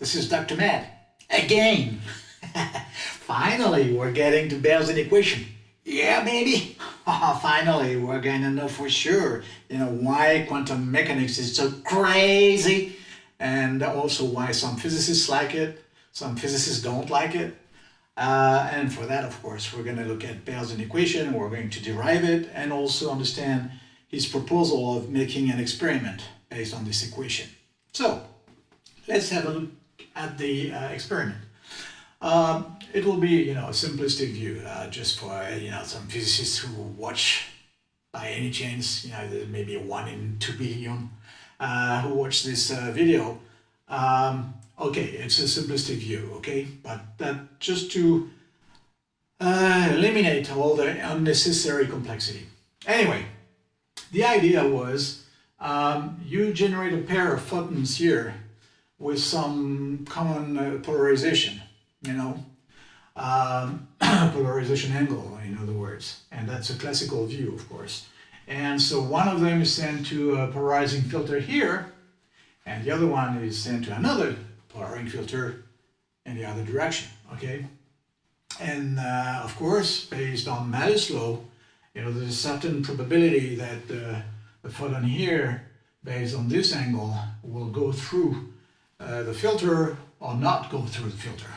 This is Dr. Matt. Again! Finally, we're getting to Bell's Inequation. Yeah, baby! Finally, we're gonna know for sure, why quantum mechanics is so crazy, and also why some physicists like it, some physicists don't like it. And for that, of course, we're going to look at Bell's inequation, we're going to derive it, and also understand his proposal of making an experiment based on this equation. So, let's have a look at the experiment. It will be, a simplistic view, just for, some physicists who watch, by any chance, there may be 1 in 2 billion who watch this video. Okay, it's a simplistic view, okay? But that just to eliminate all the unnecessary complexity. Anyway, the idea was you generate a pair of photons here with some common polarization, polarization angle, in other words. And that's a classical view, of course. And so one of them is sent to a polarizing filter here, and the other one is sent to another polarizing filter in the other direction, okay? And of course, based on Malus law, there's a certain probability that the photon here, based on this angle, will go through the filter or not go through the filter.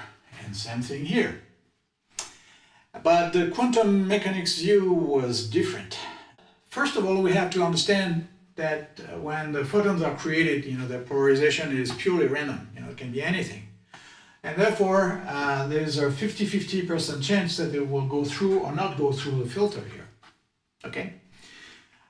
And same thing here. But the quantum mechanics view was different. First of all, we have to understand that when the photons are created, their polarization is purely random. It can be anything. And therefore, there's a 50-50% chance that it will go through or not go through the filter here. Okay?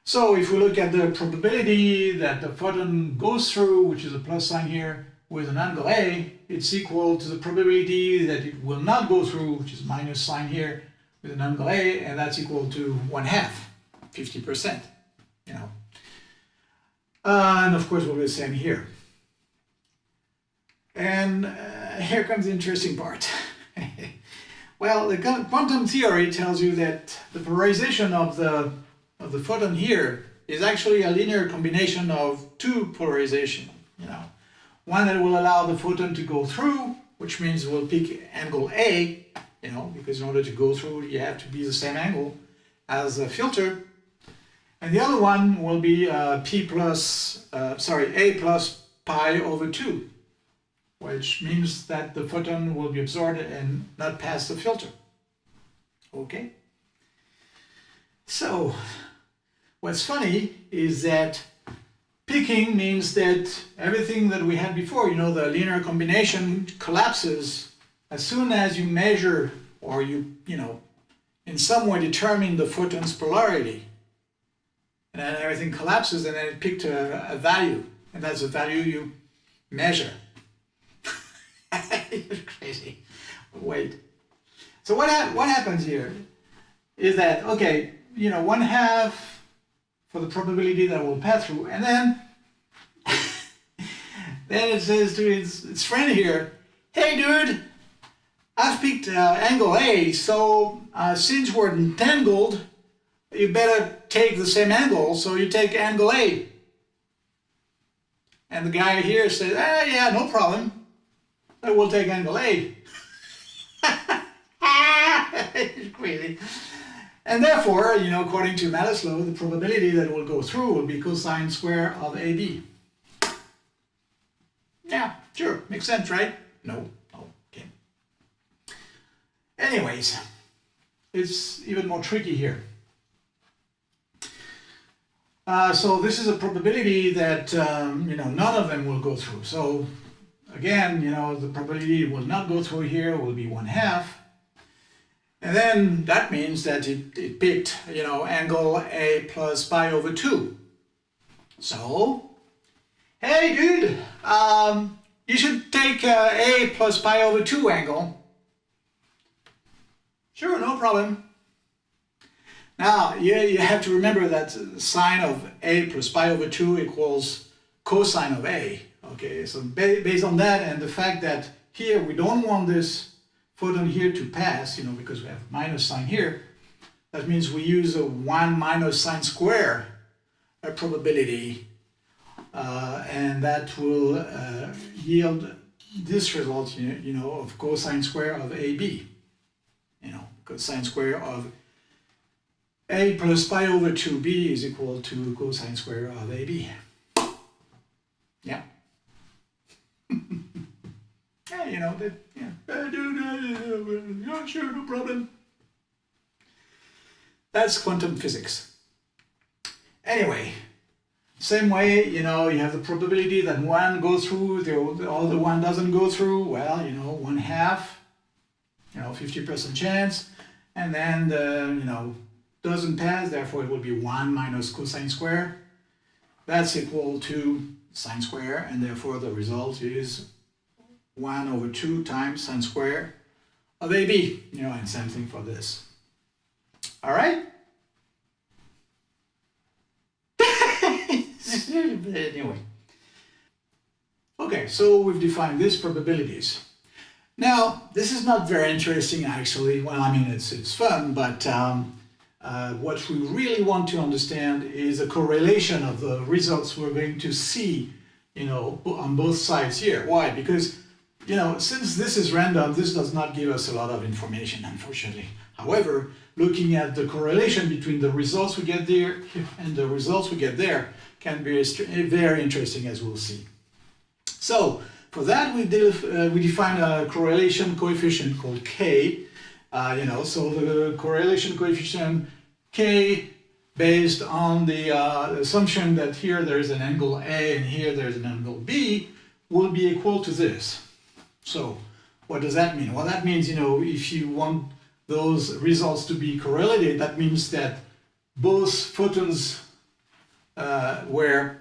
So if we look at the probability that the photon goes through, which is a plus sign here, with an angle A, it's equal to the probability that it will not go through, which is minus sign here, with an angle A, and that's equal to 1/2, 50%. And of course we'll do the same here. And here comes the interesting part. Well, the quantum theory tells you that the polarization of the photon here is actually a linear combination of 2 polarization. One that will allow the photon to go through, which means we'll pick angle A, because in order to go through you have to be the same angle as the filter. And the other one will be A plus pi over 2, which means that the photon will be absorbed and not pass the filter. Okay? So, what's funny is that picking means that everything that we had before, the linear combination collapses as soon as you measure or you in some way determine the photon's polarity. And then everything collapses, and then it picked a value, and that's the value you measure. It's crazy. Wait. So what happens here is that, okay, 1/2 for the probability that will pass through, and then then it says to its friend here, hey dude, I've picked angle A, so since we're entangled, you better take the same angle, so you take angle A. And the guy here says, yeah, no problem. I will take angle A. It's crazy. And therefore, according to Malus law, the probability that it will go through will be cosine square of AB. Yeah, sure, makes sense, right? No, okay. Anyways, it's even more tricky here. So this is a probability that, none of them will go through. So again, the probability it will not go through here will be 1/2. And then that means that it picked, angle A plus pi over 2. So, hey dude, you should take A plus pi over 2 angle. Sure, no problem. Now, you have to remember that the sine of A plus pi over 2 equals cosine of A. Okay, so based on that and the fact that here we don't want this photon here to pass, because we have minus sign here, that means we use a 1 minus sine square probability, and that will yield this result, of cosine square of AB. Cosine square of A plus pi over 2B is equal to cosine square of AB. Yeah. Yeah, sure, no problem. That's quantum physics. Anyway, same way, you have the probability that one goes through, the other one doesn't go through. Well, 1/2, 50% chance, and then doesn't pass, therefore it will be 1 minus cosine square. That's equal to sine square, and therefore the result is 1 over 2 times sine square of AB, and same thing for this. All right? Anyway. Okay, so we've defined these probabilities. Now, this is not very interesting actually. Well, I mean, it's fun, but what we really want to understand is a correlation of the results we're going to see, on both sides here. Why? Because, since this is random, this does not give us a lot of information, unfortunately. However, looking at the correlation between the results we get there and the results we get there can be very interesting, as we'll see. So, for that, we define a correlation coefficient called K. So the correlation coefficient K, based on the assumption that here there's an angle A and here there's an angle B, will be equal to this. So what does that mean? Well, that means, if you want those results to be correlated, that means that both photons were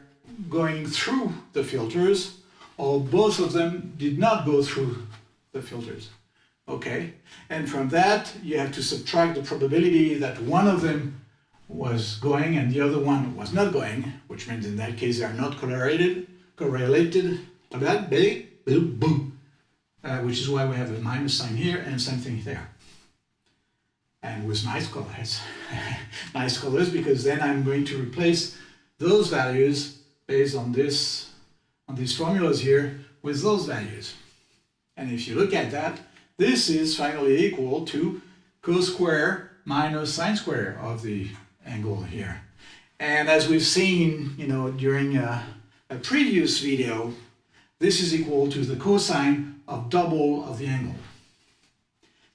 going through the filters, or both of them did not go through the filters. Okay, and from that you have to subtract the probability that one of them was going and the other one was not going, which means in that case they are not correlated, which is why we have a minus sign here and same thing there. And with nice colors, nice colors, because then I'm going to replace those values based on these formulas here with those values. And if you look at that, this is finally equal to cos square minus sine square of the angle here. And as we've seen, during a previous video, this is equal to the cosine of double of the angle.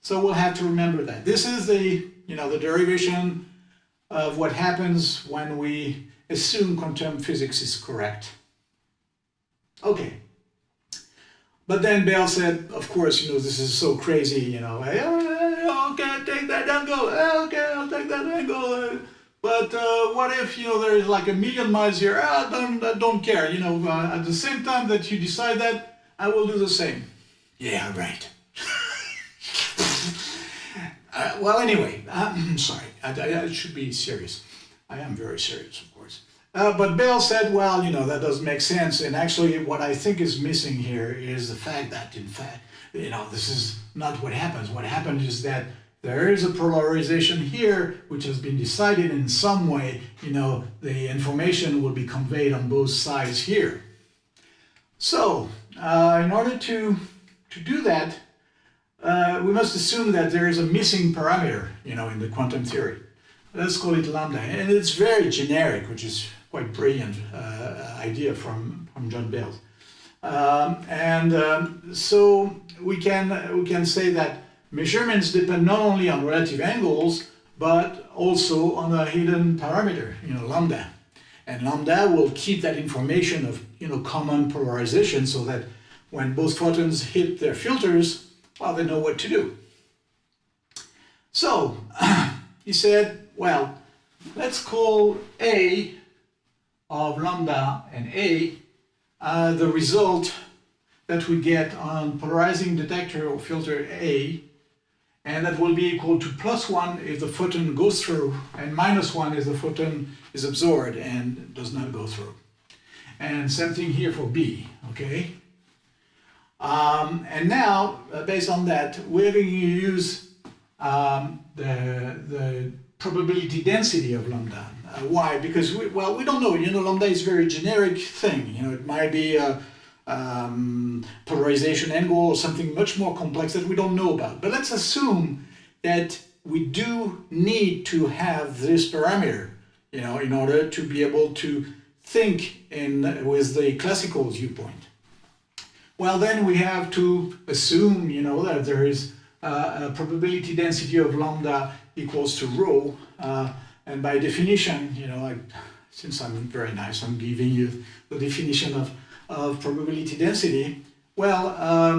So we'll have to remember that. This is the derivation of what happens when we assume quantum physics is correct. Okay. But then Bell said, of course, this is so crazy, okay, take that angle, okay, I'll take that angle. But what if, there's like 1,000,000 miles here? I don't care, at the same time that you decide that, I will do the same. Yeah, right. Well, anyway, I'm sorry, I should be serious. I am very serious, of course. But Bell said, well, that doesn't make sense. And actually, what I think is missing here is the fact that, in fact, this is not what happens. What happens is that there is a polarization here, which has been decided in some way, the information will be conveyed on both sides here. So, in order to do that, we must assume that there is a missing parameter, in the quantum theory. Let's call it lambda. And it's very generic, which is quite brilliant idea from John Bell. So we can say that measurements depend not only on relative angles, but also on a hidden parameter, lambda. And lambda will keep that information of, common polarization so that when both photons hit their filters, well, they know what to do. So he said, well, let's call A of lambda and A the result that we get on polarizing detector or filter A, and that will be equal to +1 if the photon goes through and -1 if the photon is absorbed and does not go through. And same thing here for B, okay? And now, based on that, we're going to use the probability density of lambda. Why? Because we don't know. Lambda is a very generic thing. It might be polarization angle or something much more complex that we don't know about. But let's assume that we do need to have this parameter, in order to be able to think with the classical viewpoint. Well, then we have to assume, that there is a probability density of lambda equals to rho, and by definition, since I'm very nice, I'm giving you the definition of probability density. Well,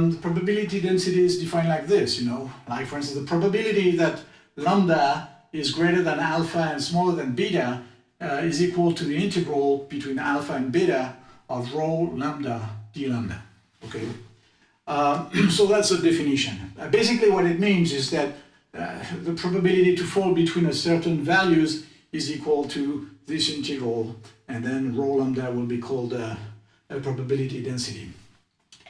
the probability density is defined like this, like for instance, the probability that lambda is greater than alpha and smaller than beta is equal to the integral between alpha and beta of rho lambda d lambda. Okay, so that's the definition. Basically, what it means is that the probability to fall between a certain values is equal to this integral, and then rho lambda will be called a probability density.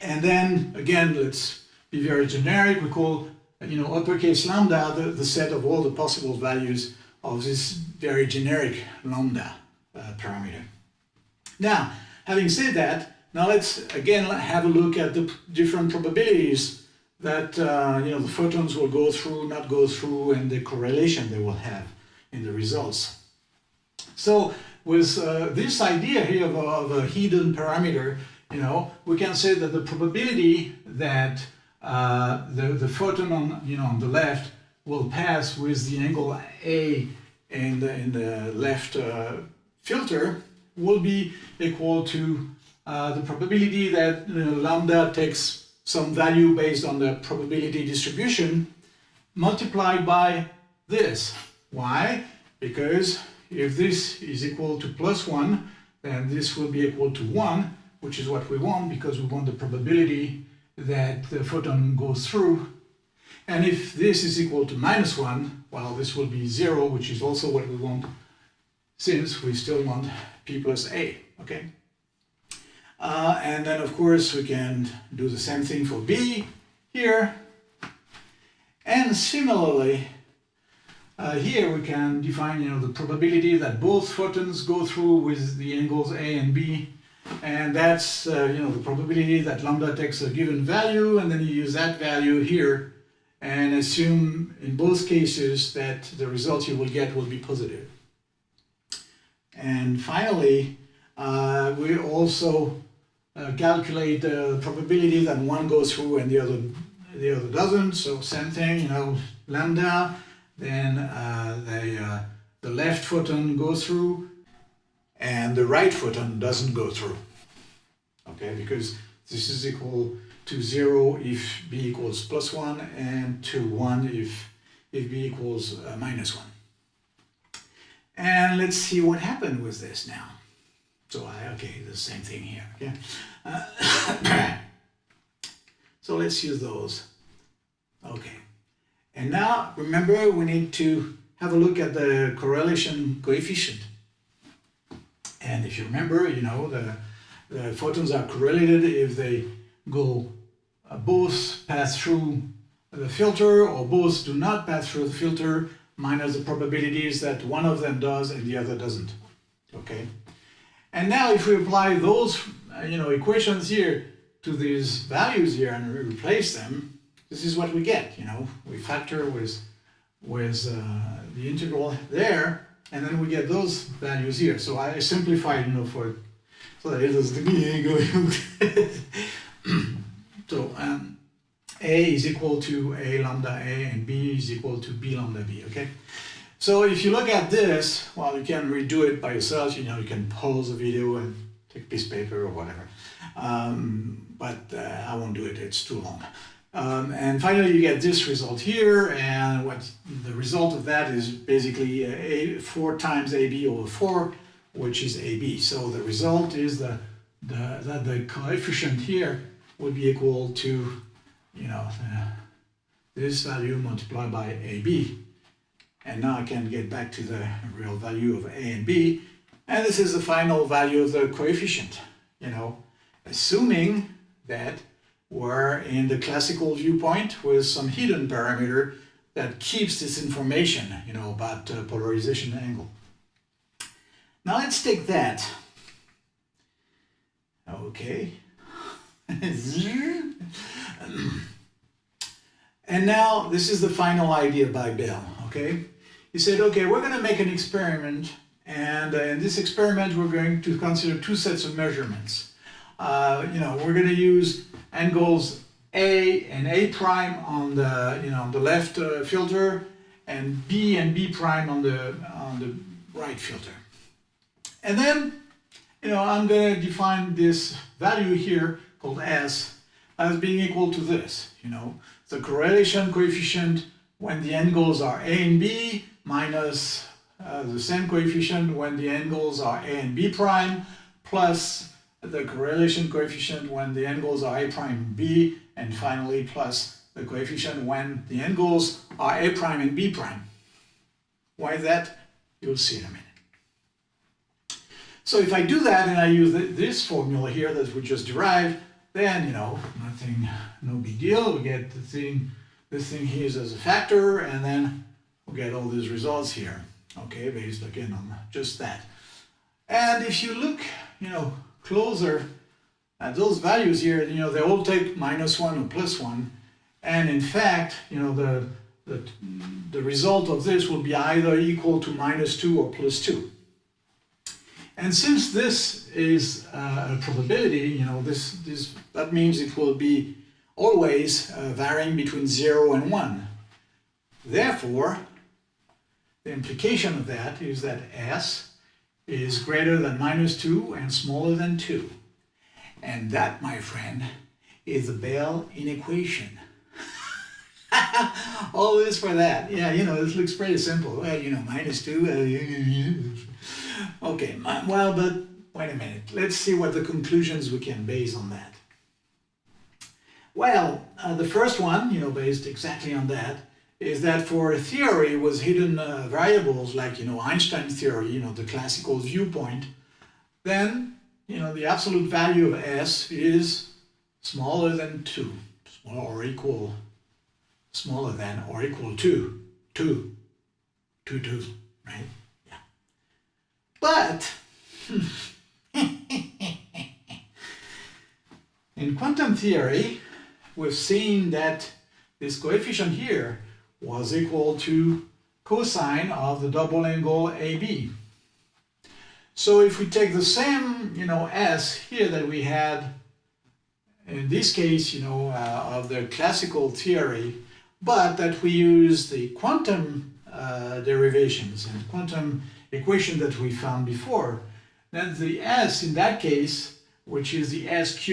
And then again, let's be very generic. We call uppercase lambda the set of all the possible values of this very generic lambda parameter. Now, having said that, now let's again have a look at the different probabilities that the photons will go through, not go through, and the correlation they will have in the results. So with this idea here of a hidden parameter, we can say that the probability that the photon on the left will pass with the angle A in the left filter will be equal to the probability that lambda takes some value based on the probability distribution multiplied by this. Why? Because if this is equal to +1, then this will be equal to 1, which is what we want, because we want the probability that the photon goes through. And if this is equal to -1, well, this will be 0, which is also what we want, since we still want p plus a, okay? And then, of course, we can do the same thing for b here. And similarly, here we can define, the probability that both photons go through with the angles a and b. And that's, the probability that lambda takes a given value, and then you use that value here and assume in both cases that the result you will get will be positive. And finally, we also calculate the probability that one goes through and the other doesn't. So same thing, lambda, then the left photon goes through and the right photon doesn't go through. Okay, because this is equal to 0 if b equals +1 and to 1 if b equals -1. And let's see what happened with this now. So okay, the same thing here. Okay. So let's use those. Okay. And now remember, we need to have a look at the correlation coefficient. And if you remember, the photons are correlated if they go both pass through the filter or both do not pass through the filter, minus the probabilities that one of them does and the other doesn't. Okay. And now if we apply those equations here to these values here and replace them, this is what we get. We factor with the integral there, and then we get those values here. So I simplified, so that it is the so a is equal to a lambda a and b is equal to b lambda b. Okay. So if you look at this, well, you can redo it by yourself. You can pause the video and take a piece of paper or whatever. But I won't do it. It's too long. And finally, you get this result here, and what the result of that is basically 4 times AB over 4, which is AB. So the result is that the coefficient here would be equal to, this value multiplied by AB. And now I can get back to the real value of A and B, and this is the final value of the coefficient. Assuming that we're in the classical viewpoint with some hidden parameter that keeps this information, about polarization angle. Now let's take that. Okay. And now this is the final idea by Bell, okay? He said, okay, we're going to make an experiment, and in this experiment we're going to consider two sets of measurements. We're going to use angles A and A prime on the left filter, and B prime on the right filter. And then I'm going to define this value here called S as being equal to this, the correlation coefficient when the angles are A and B minus the same coefficient when the angles are A and B prime plus the correlation coefficient when the angles are A prime and B, and finally plus the coefficient when the angles are A prime and B prime. Why that? You'll see in a minute. So if I do that and I use this formula here that we just derived, then nothing, no big deal. We get this thing here as a factor, and then we'll get all these results here. Okay, based again on just that. And if you look, closer at those values here, they all take -1 or +1, and in fact, the result of this will be either equal to -2 or +2. And since this is a probability, that means it will be always varying between 0 and 1. Therefore, the implication of that is that S is greater than -2 and smaller than 2. And that, my friend, is the Bell Inequation. All this for that. Yeah, this looks pretty simple. Well, -2. Okay, well, but wait a minute. Let's see what the conclusions we can base on that. Well, the first one, based exactly on that, is that for a theory with hidden variables like, Einstein's theory, the classical viewpoint, then, the absolute value of S is smaller than 2, smaller than or equal to 2, right? Yeah. But in quantum theory, we've seen that this coefficient here was equal to cosine of the double angle AB. So if we take the same, S here that we had in this case, of the classical theory, but that we use the quantum derivations and quantum equation that we found before, then the S in that case, which is the SQ,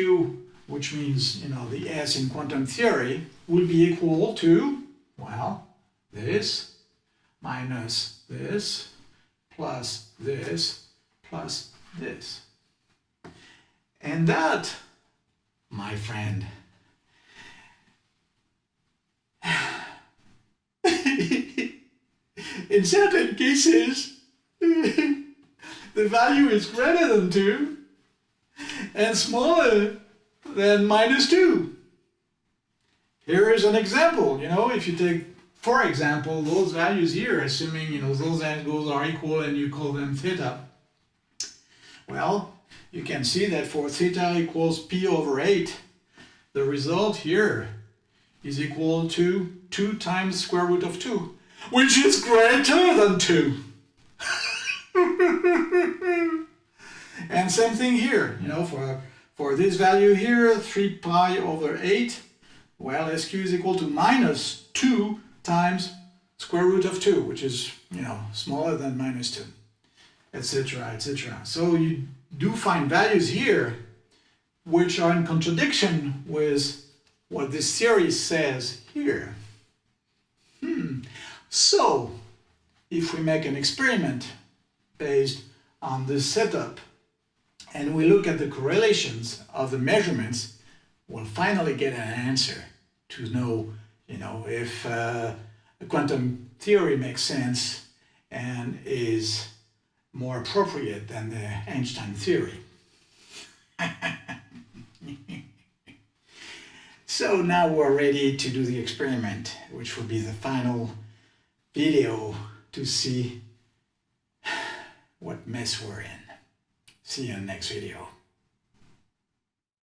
which means, the S in quantum theory, will be equal to, well, this minus this plus this plus this. And that, my friend, in certain cases, the value is greater than 2 and smaller than -2. Here is an example. If you take, for example, those values here, assuming those angles are equal and you call them theta, well, you can see that for theta equals p/8, the result here is equal to 2 times square root of 2, which is greater than 2. And same thing here, for this value here, 3π/8, well, SQ is equal to -2 times square root of 2, which is, smaller than -2, etc., etc. So you do find values here which are in contradiction with what this theory says here. So, if we make an experiment based on this setup and we look at the correlations of the measurements, we'll finally get an answer to know, if quantum theory makes sense and is more appropriate than the Einstein theory. So now we're ready to do the experiment, which will be the final video to see what mess we're in. See you in the next video.